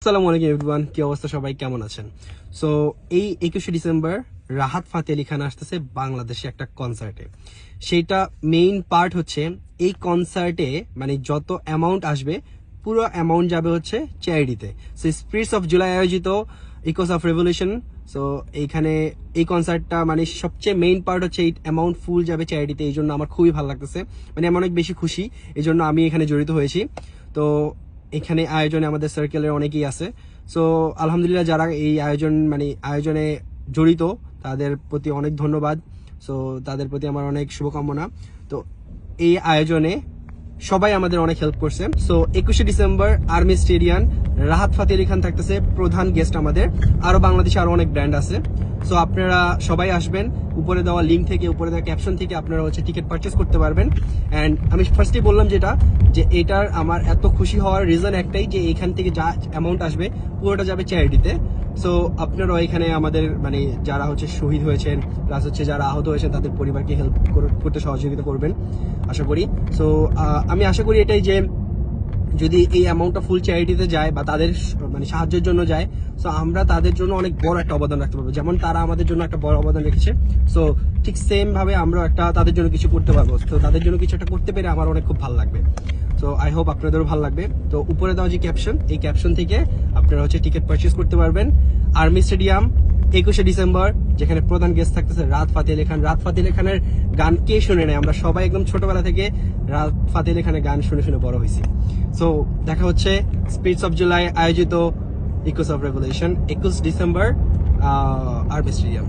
আসসালামু আলাইকুম এভরিওয়ান, কি অবস্থা, সবাই কেমন আছেন? সো এই 21শে ডিসেম্বর রাহাত ফাতে আলী খান আসতেছে বাংলাদেশে একটা কনসার্টে। সেইটা মেইন পার্ট হচ্ছে এই কনসার্টে মানে যত অ্যামাউন্ট আসবে পুরো অ্যামাউন্ট যাবে হচ্ছে চ্যারিটিতে। সো স্পিরিটস অফ জুলাই আয়োজিত ইকোস অফ রেভলিউশন। সো এইখানে এই কনসার্টটা মানে সবচেয়ে মেইন পার্ট হচ্ছে এই অ্যামাউন্ট ফুল যাবে চ্যারিটিতে। এই জন্য আমার খুবই ভালো লাগতেছে, মানে আমি অনেক বেশি খুশি, এই জন্য আমি এখানে জড়িত হয়েছি। তো এখানে আয়োজনে আমাদের সার্কেলের অনেকেই আছে। সো আলহামদুলিল্লাহ, যারা এই আয়োজনে জড়িত তাদের প্রতি অনেক ধন্যবাদ। সো তাদের প্রতি আমার অনেক শুভকামনা। তো এই আয়োজনে সবাই আমাদের অনেক হেল্প করছে। সো 21শে December army stadium, Rahat Fateh Ali Khan থাকতেছে প্রধান গেস্ট। আমাদের আরো বাংলাদেশে আরো অনেক ব্র্যান্ড আছে। সো আপনারা সবাই আসবেন। উপরে দেওয়া লিঙ্ক থেকে, উপরে দেওয়া ক্যাপশন থেকে আপনারা হচ্ছে টিকিট পারচেস করতে পারবেন। অ্যান্ড আমি ফার্স্টে বললাম যে এটার আমার এত খুশি হওয়ার রিজন একটাই, যে এখান থেকে যা অ্যামাউন্ট আসবে পুরোটা যাবে চ্যারিটিতে। সো আপনারাও এখানে আমাদের মানে যারা হচ্ছে শহীদ হয়েছেন প্লাস হচ্ছে যারা আহত হয়েছেন তাদের পরিবারকে হেল্প করতে সহযোগিতা করবেন আশা করি। সো আমি আশা করি এটাই, যে যদি এই অ্যামাউন্টটা ফুল চ্যারিটিতে যায় বা তাদের মানে সাহায্যের জন্য যায়, সো আমরা তাদের জন্য অনেক বড় একটা অবদান রাখতে পারবো। যেমন তারা আমাদের জন্য একটা বড় অবদান রেখেছে, সো ঠিক সেম ভাবে আমরা একটা তাদের জন্য কিছু করতে পারবো। তো তাদের জন্য কিছু একটা করতে পেরে আমার অনেক খুব ভালো লাগবে। সো আই হোপ আপনাদেরও ভালো লাগবে। তো উপরে দেওয়া যে ক্যাপশন, এই ক্যাপশন থেকে আপনারা হচ্ছে টিকিট পারচেস করতে পারবেন। আর্মি স্টেডিয়াম 21শে ডিসেম্বর, যেখানে প্রধান গেস্ট থাকতেছে রাহাত ফাতে আলী খান। রাহাত ফাতে আলী খানের গান কে শুনে নেয়? আমরা সবাই একদম ছোটবেলা থেকে রাহাত ফাতে আলী খানের গান শুনে শুনে বড় হয়েছি। সো দেখা হচ্ছে স্পিরিটস অফ জুলাই আয়োজিত echoes of revolution 21 December army stadium.